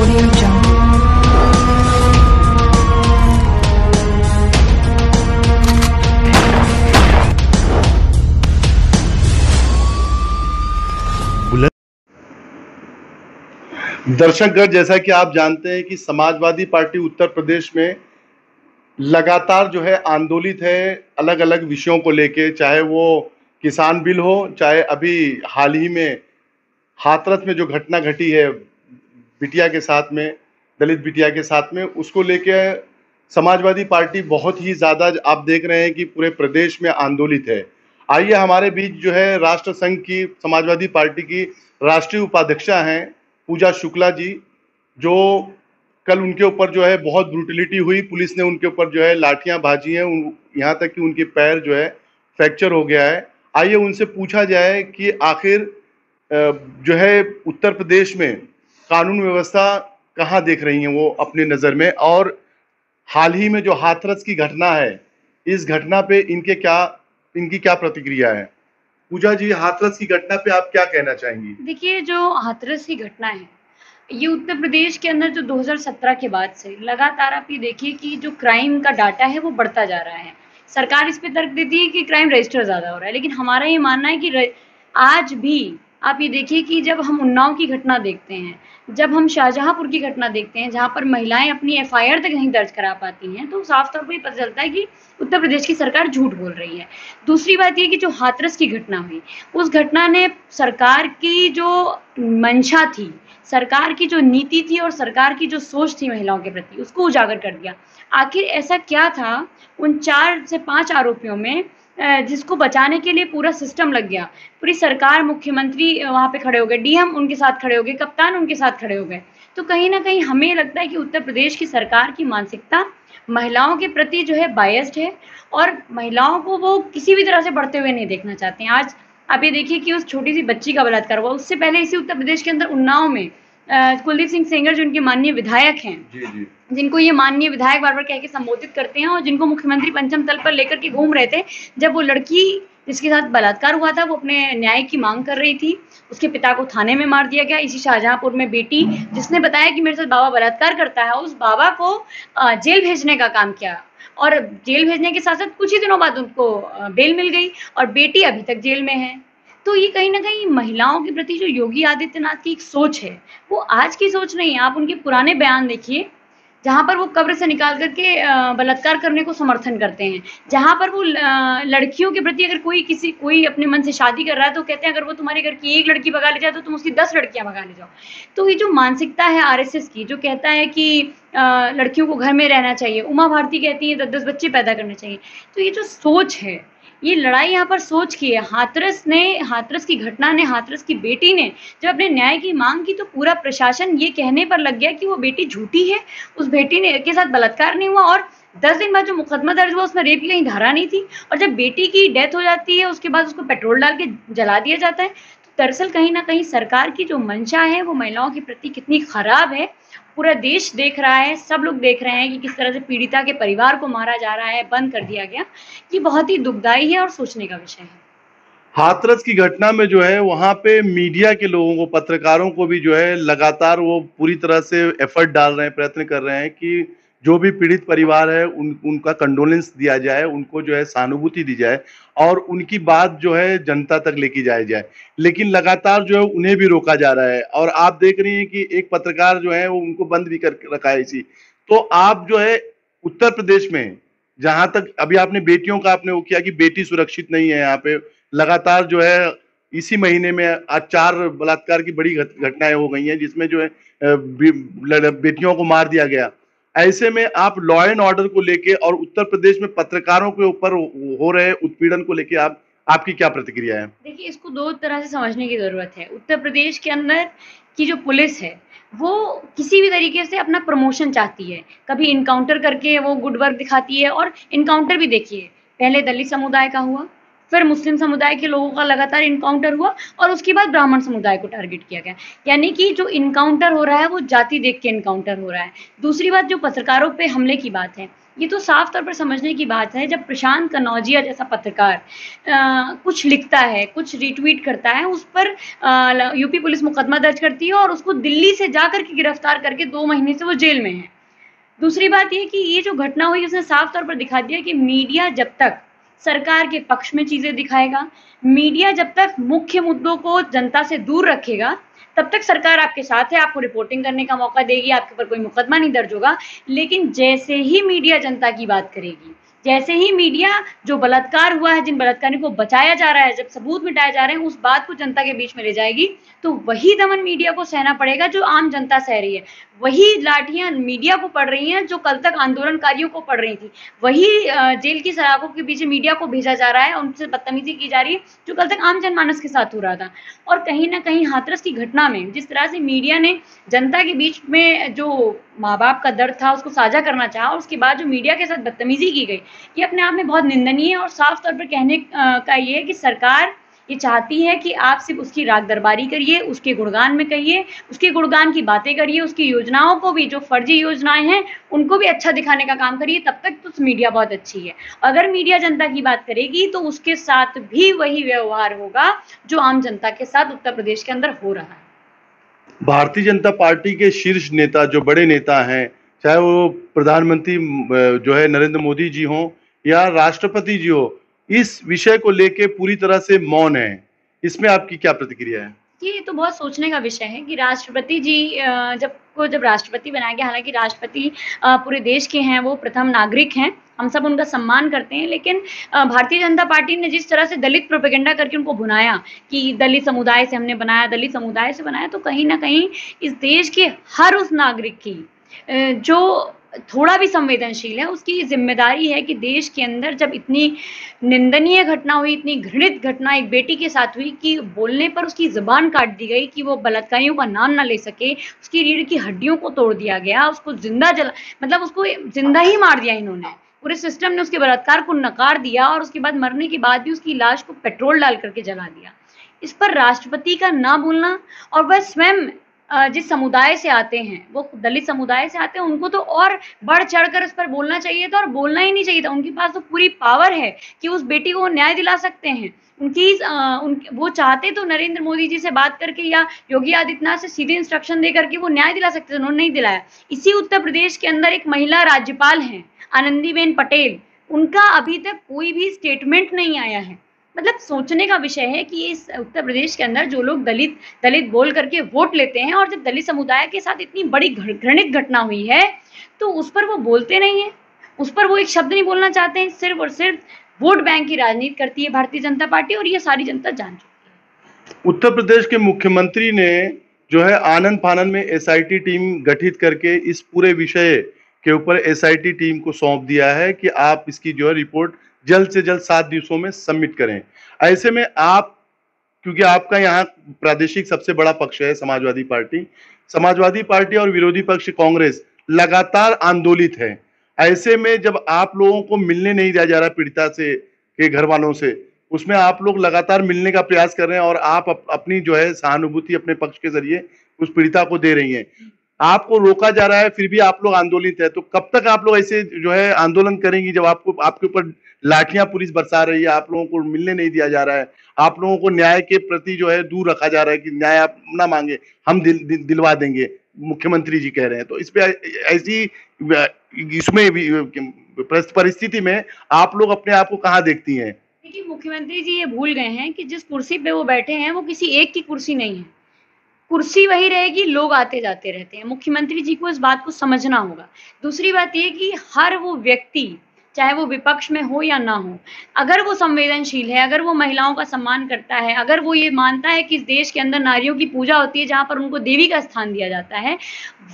Audio Jungle. दर्शकगण, जैसा कि आप जानते हैं कि समाजवादी पार्टी उत्तर प्रदेश में लगातार जो है आंदोलित है अलग अलग विषयों को लेके, चाहे वो किसान बिल हो, चाहे अभी हाल ही में हाथरस में जो घटना घटी है बिटिया के साथ में, दलित बिटिया के साथ में, उसको लेके समाजवादी पार्टी बहुत ही ज्यादा आप देख रहे हैं कि पूरे प्रदेश में आंदोलित है। आइए हमारे बीच जो है राष्ट्र संघ की समाजवादी पार्टी की राष्ट्रीय उपाध्यक्षा हैं पूजा शुक्ला जी, जो कल उनके ऊपर जो है बहुत ब्रूटलिटी हुई, पुलिस ने उनके ऊपर जो है लाठियां भाजी हैं, यहाँ तक कि उनके पैर जो है फ्रैक्चर हो गया है। आइए उनसे पूछा जाए कि आखिर जो है उत्तर प्रदेश में कानून व्यवस्था कहाँ देख रही हैं वो अपनी नज़र में, और हाल ही में जो हाथरस की घटना है, इस घटना पे इनकी क्या प्रतिक्रिया है? पूजा जी, हाथरस की घटना पे आप क्या कहना चाहेंगी? देखिए, जो हाथरस की घटना है, ये उत्तर प्रदेश के अंदर जो 2017 के बाद से लगातार आप ये देखिए कि जो क्राइम का डाटा है वो बढ़ता जा रहा है। सरकार इस पे तर्क देती है कि क्राइम रजिस्टर ज़्यादा हो रहा है, लेकिन हमारा ये मानना है कि आज भी आप ये देखिए कि जब हम उन्नाव की घटना देखते हैं, जब हम शाहजहाँपुर की घटना देखते हैं, जहाँ पर महिलाएं अपनी एफआईआर तक नहीं दर्ज करा पाती हैं, तो साफ तौर पर ये पता चलता है कि उत्तर प्रदेश की सरकार झूठ बोल रही है। दूसरी बात ये कि जो हाथरस की घटना हुई, उस घटना ने सरकार की जो मंशा थी, सरकार की जो नीति थी और सरकार की जो सोच थी महिलाओं के प्रति, उसको उजागर कर दिया। आखिर ऐसा क्या था उन 4 से 5 आरोपियों में जिसको बचाने के लिए पूरा सिस्टम लग गया, पूरी सरकार, मुख्यमंत्री वहाँ पे खड़े हो गए, डीएम उनके साथ खड़े हो गए, कप्तान उनके साथ खड़े हो गए। तो कहीं ना कहीं हमें लगता है कि उत्तर प्रदेश की सरकार की मानसिकता महिलाओं के प्रति जो है बायस्ड है, और महिलाओं को वो किसी भी तरह से बढ़ते हुए नहीं देखना चाहते हैं। आज आप ये देखिए कि उस छोटी सी बच्ची का बलात्कार हुआ, उससे पहले इसी उत्तर प्रदेश के अंदर उन्नाव में कुलदीप सिंह सेंगर, जो उनके माननीय विधायक हैं, जी। जिनको ये माननीय विधायक बार बार कह के संबोधित करते हैं, और जिनको मुख्यमंत्री पंचम तल पर लेकर के घूम रहे थे, जब वो लड़की जिसके साथ बलात्कार हुआ था वो अपने न्याय की मांग कर रही थी, उसके पिता को थाने में मार दिया गया। इसी शाहजहाँपुर में बेटी जिसने बताया कि मेरे साथ बाबा बलात्कार करता है, उस बाबा को जेल भेजने का काम किया, और जेल भेजने के साथ साथ कुछ ही दिनों बाद उनको बेल मिल गई, और बेटी अभी तक जेल में है। तो ये कहीं ना कहीं महिलाओं के प्रति जो योगी आदित्यनाथ की एक सोच है, वो आज की सोच नहीं है। आप उनके पुराने बयान देखिए, जहाँ पर वो कब्र से निकाल करके बलात्कार करने को समर्थन करते हैं, जहाँ पर वो लड़कियों के प्रति अगर कोई अपने मन से शादी कर रहा है तो कहते हैं अगर वो तुम्हारे घर की एक लड़की भगा ले जाए तो तुम उसकी 10 लड़कियां भगा ले जाओ। तो ये जो मानसिकता है आरएसएस की, जो कहता है कि लड़कियों को घर में रहना चाहिए, उमा भारती कहती है 10-10 बच्चे पैदा करने चाहिए, तो ये जो सोच है, ये लड़ाई यहाँ पर सोच की है। हाथरस की घटना ने, हाथरस की बेटी ने जब अपने न्याय की मांग की, तो पूरा प्रशासन ये कहने पर लग गया कि वो बेटी झूठी है, उस बेटी ने के साथ बलात्कार नहीं हुआ, और 10 दिन बाद जो मुकदमा दर्ज हुआ उसमें रेप की कहीं धारा नहीं थी, और जब बेटी की डेथ हो जाती है उसके बाद उसको पेट्रोल डाल के जला दिया जाता है। तो दरअसल कहीं ना कहीं सरकार की जो मंशा है वो महिलाओं के प्रति कितनी खराब है, पूरा देश देख रहा है, सब लोग देख रहे हैं कि किस तरह से पीड़िता के परिवार को मारा जा रहा है, बंद कर दिया गया। ये बहुत ही दुखदाई है और सोचने का विषय है। हाथरस की घटना में जो है वहां पे मीडिया के लोगों को, पत्रकारों को भी जो है लगातार वो पूरी तरह से एफर्ट डाल रहे हैं, प्रयत्न कर रहे हैं कि जो भी पीड़ित परिवार है उनका कंडोलेंस दिया जाए, उनको जो है सहानुभूति दी जाए, और उनकी बात जो है जनता तक लेके जाया जाए। लेकिन लगातार जो है उन्हें भी रोका जा रहा है, और आप देख रही हैं कि एक पत्रकार जो है वो उनको बंद भी कर रखा है इसी। तो आप जो है उत्तर प्रदेश में, जहां तक अभी आपने बेटियों का आपने वो किया कि बेटी सुरक्षित नहीं है, यहाँ पे लगातार जो है इसी महीने में आज 4 बलात्कार की बड़ी घटनाएं हो गई हैं, जिसमें जो है बेटियों को मार दिया गया। ऐसे में आप लॉ एंड ऑर्डर को लेके और उत्तर प्रदेश में पत्रकारों के ऊपर हो रहे उत्पीड़न को लेके आपकी क्या प्रतिक्रिया है? देखिए, इसको 2 तरह से समझने की जरूरत है। उत्तर प्रदेश के अंदर की जो पुलिस है, वो किसी भी तरीके से अपना प्रमोशन चाहती है, कभी इनकाउंटर करके वो गुड वर्क दिखाती है, और इनकाउंटर भी देखिए, पहले दलित समुदाय का हुआ, फिर मुस्लिम समुदाय के लोगों का लगातार इनकाउंटर हुआ, और उसके बाद ब्राह्मण समुदाय को टारगेट किया गया। यानी कि जो इनकाउंटर हो रहा है वो जाति देख के इनकाउंटर हो रहा है। दूसरी बात, जो पत्रकारों पे हमले की बात है, ये तो साफ तौर पर समझने की बात है। जब प्रशांत कनौजिया जैसा पत्रकार कुछ लिखता है, कुछ रीट्वीट करता है, उस पर यूपी पुलिस मुकदमा दर्ज करती है और उसको दिल्ली से जाकर के गिरफ्तार करके 2 महीने से वो जेल में है। दूसरी बात ये कि ये जो घटना हुई उसने साफ तौर पर दिखा दिया कि मीडिया जब तक सरकार के पक्ष में चीजें दिखाएगा, मीडिया जब तक मुख्य मुद्दों को जनता से दूर रखेगा, तब तक सरकार आपके साथ है, आपको रिपोर्टिंग करने का मौका देगी, आपके ऊपर कोई मुकदमा नहीं दर्ज होगा। लेकिन जैसे ही मीडिया जनता की बात करेगी, जैसे ही मीडिया जो बलात्कार हुआ है, जिन बलात्कारियों को बचाया जा रहा है, जब सबूत मिटाए जा रहे हैं, उस बात को जनता के बीच में ले जाएगी, तो वही दमन मीडिया को सहना पड़ेगा जो आम जनता सह रही है। वही लाठियां मीडिया को पड़ रही हैं जो कल तक आंदोलनकारियों को पड़ रही थी। वही जेल की सलाखों के पीछे मीडिया को भेजा जा रहा है, उनसे बदतमीजी की जा रही है जो कल तक आम जनमानस के साथ हो रहा था। और कहीं ना कहीं हाथरस की घटना में जिस तरह से मीडिया ने जनता के बीच में जो माँ बाप का दर्द था उसको साझा करना चाहा, और उसके बाद जो मीडिया के साथ बदतमीजी की गई, ये अपने आप में बहुत निंदनीय है। और साफ तौर पर कहने का ये है कि सरकार ये चाहती है कि आप सिर्फ उसकी राग दरबारी करिए, उसके गुणगान में कहिए, उसके गुणगान की बातें करिए, उसकी योजनाओं को भी, जो फर्जी योजनाएं हैं उनको भी अच्छा दिखाने का काम करिए, तब तक तो मीडिया बहुत अच्छी है। अगर मीडिया जनता की बात करेगी तो उसके साथ भी वही व्यवहार होगा जो आम जनता के साथ उत्तर प्रदेश के अंदर हो रहा है। भारतीय जनता पार्टी के शीर्ष नेता, जो बड़े नेता हैं, चाहे वो प्रधानमंत्री जो है नरेंद्र मोदी जी हों या राष्ट्रपति जी हो, इस विषय को लेके पूरी तरह से मौन है। इसमें आपकी क्या प्रतिक्रिया है? ये तो बहुत सोचने का विषय है कि राष्ट्रपति जी जब राष्ट्रपति बनाया गया, हालांकि राष्ट्रपति पूरे देश के हैं, वो प्रथम नागरिक हैं, हम सब उनका सम्मान करते हैं, लेकिन भारतीय जनता पार्टी ने जिस तरह से दलित प्रोपेगेंडा करके उनको भुनाया कि दलित समुदाय से हमने बनाया, दलित समुदाय से बनाया, तो कहीं ना कहीं इस देश के हर उस नागरिक की जो थोड़ा भी संवेदनशील है, उसकी जिम्मेदारी है कि देश के अंदर जब इतनी निंदनीय घटना हुई, इतनी घृणित घटना एक बेटी के साथ हुई कि बोलने पर उसकी जुबान काट दी गई, कि वो बलात्कारियों का नाम ना ले सके, उसकी रीढ़ की हड्डियों को तोड़ दिया गया, उसको मतलब उसको जिंदा ही मार दिया इन्होंने। पूरे सिस्टम ने उसके बलात्कार को नकार दिया और उसके बाद मरने के बाद भी उसकी लाश को पेट्रोल डाल करके जला दिया। इस पर राष्ट्रपति का ना बोलना, और वह स्वयं जिस समुदाय से आते हैं, वो दलित समुदाय से आते हैं, उनको तो और बढ़ चढ़कर इस पर बोलना चाहिए था, और बोलना ही नहीं चाहिए था। उनके पास तो पूरी पावर है कि उस बेटी को वो न्याय दिला सकते हैं। वो चाहते तो नरेंद्र मोदी जी से बात करके या योगी आदित्यनाथ से सीधे इंस्ट्रक्शन दे करके वो न्याय दिला सकते थे, उन्होंने नहीं दिलाया। इसी उत्तर प्रदेश के अंदर एक महिला राज्यपाल हैं, आनंदीबेन पटेल, उनका अभी तक कोई भी स्टेटमेंट नहीं आया है। मतलब सोचने का विषय है कि इस उत्तर प्रदेश के अंदर जो लोग दलित बोल करके वोट लेते हैं, और जब दलित समुदाय के साथ इतनी बड़ी घृणित घटना हुई है तो उस पर वो बोलते नहीं है, उस पर वो एक शब्द नहीं बोलना चाहते हैं। सिर्फ और सिर्फ वोट बैंक की राजनीति करती है भारतीय जनता पार्टी, और ये सारी जनता जान चुकी है। उत्तर प्रदेश के मुख्यमंत्री ने जो है आनन फानन में एसआईटी टीम गठित करके इस पूरे विषय के ऊपर एसआईटी टीम को सौंप दिया है कि आप इसकी जो है रिपोर्ट जल्द से जल्द 7 दिवसों में सबमिट करें। ऐसे में आप, क्योंकि आपका यहाँ प्रादेशिक सबसे बड़ा पक्ष है समाजवादी पार्टी और विरोधी पक्ष कांग्रेस लगातार आंदोलित है। ऐसे में जब आप लोगों को मिलने नहीं दिया जा रहा पीड़िता से के घर वालों से, उसमें आप लोग लगातार मिलने का प्रयास कर रहे हैं और आप अपनी जो है सहानुभूति अपने पक्ष के जरिए उस पीड़िता को दे रही हैं। आपको रोका जा रहा है, फिर भी आप लोग आंदोलित है। तो कब तक आप लोग ऐसे जो है आंदोलन करेंगी जब आपके ऊपर लाठियां पुलिस बरसा रही है, आप लोगों को मिलने नहीं दिया जा रहा है, आप लोगों को न्याय के प्रति जो है दूर रखा जा रहा है कि न्याय आप ना मांगे, हम दिलवा देंगे, मुख्यमंत्री जी कह रहे हैं। तो इस पे ऐसी इसमें परिस्थिति में आप लोग अपने आप को कहाँ देखती हैं? देखिए, मुख्यमंत्री जी ये भूल गए हैं कि जिस कुर्सी पे वो बैठे हैं वो किसी एक की कुर्सी नहीं है, कुर्सी वही रहेगी, लोग आते जाते रहते हैं। मुख्यमंत्री जी को इस बात को समझना होगा। दूसरी बात ये कि हर वो व्यक्ति, चाहे वो विपक्ष में हो या ना हो, अगर वो संवेदनशील है, अगर वो महिलाओं का सम्मान करता है, अगर वो ये मानता है कि इस देश के अंदर नारियों की पूजा होती है जहां पर उनको देवी का स्थान दिया जाता है,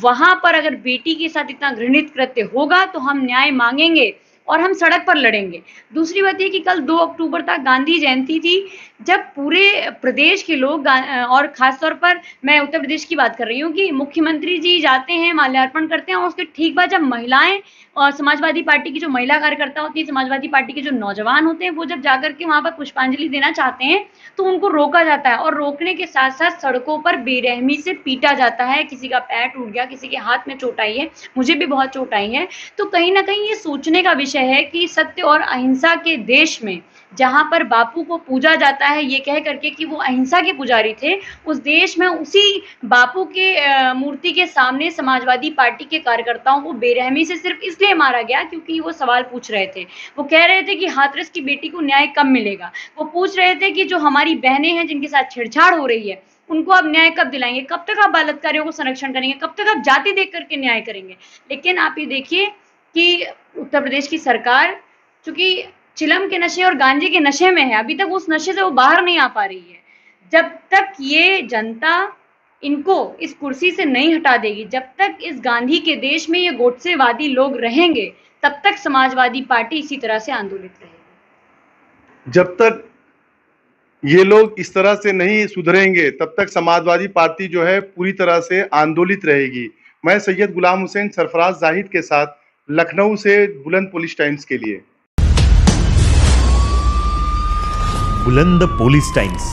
वहां पर अगर बेटी के साथ इतना घृणित कृत्य होगा तो हम न्याय मांगेंगे। और हम सड़क पर लड़ेंगे। दूसरी बात ये कि कल 2 अक्टूबर तक गांधी जयंती थी, जब पूरे प्रदेश के लोग और खास तौर पर मैं उत्तर प्रदेश की बात कर रही हूँ कि मुख्यमंत्री जी जाते हैं, माल्यार्पण करते हैं और उसके ठीक बाद जब महिलाएं और समाजवादी पार्टी की जो महिला कार्यकर्ता होती है, समाजवादी पार्टी के जो नौजवान होते हैं, वो जब जाकर के वहां पर पुष्पांजलि देना चाहते हैं तो उनको रोका जाता है और रोकने के साथ साथ सड़कों पर बेरहमी से पीटा जाता है। किसी का पैर टूट गया, किसी के हाथ में चोट आई है, मुझे भी बहुत चोट आई है। तो कहीं ना कहीं ये सोचने का विषय है कि सत्य और अहिंसा के देश में जहां पर बापू को पूजा जाता है ये कह करके कि वो अहिंसा के पुजारी थे, उस देश में उसी बापू के मूर्ति के सामने समाजवादी पार्टी के कार्यकर्ताओं को बेरहमी से सिर्फ इसलिए मारा गया क्योंकि वो सवाल पूछ रहे थे। वो कह रहे थे कि हाथरस की बेटी को न्याय कब मिलेगा। वो पूछ रहे थे कि जो हमारी बहनें हैं जिनके साथ छेड़छाड़ हो रही है उनको आप न्याय कब दिलाएंगे, कब तक आप बलात्कारियों को संरक्षण करेंगे, कब तक आप जाति देख करके न्याय करेंगे। लेकिन आप ये देखिए कि उत्तर प्रदेश की सरकार चूंकि चिलम के नशे और गांजे के नशे में है, अभी तक उस नशे से वो बाहर नहीं आ पा रही है। जब तक ये जनता इनको इस कुर्सी से नहीं हटा देगी, जब तक इस गांधी के देश में ये गोडसेवादी लोग रहेंगे, तब तक समाजवादी पार्टी इसी तरह से आंदोलित रहेगी। जब तक ये लोग इस तरह से नहीं सुधरेंगे तब तक समाजवादी पार्टी जो है पूरी तरह से आंदोलित रहेगी। मैं सैयद गुलाम हुसैन सरफराज जाहिद के साथ लखनऊ से बुलंद पुलिस टाइम्स के लिए। बुलंद पुलिस टाइम्स।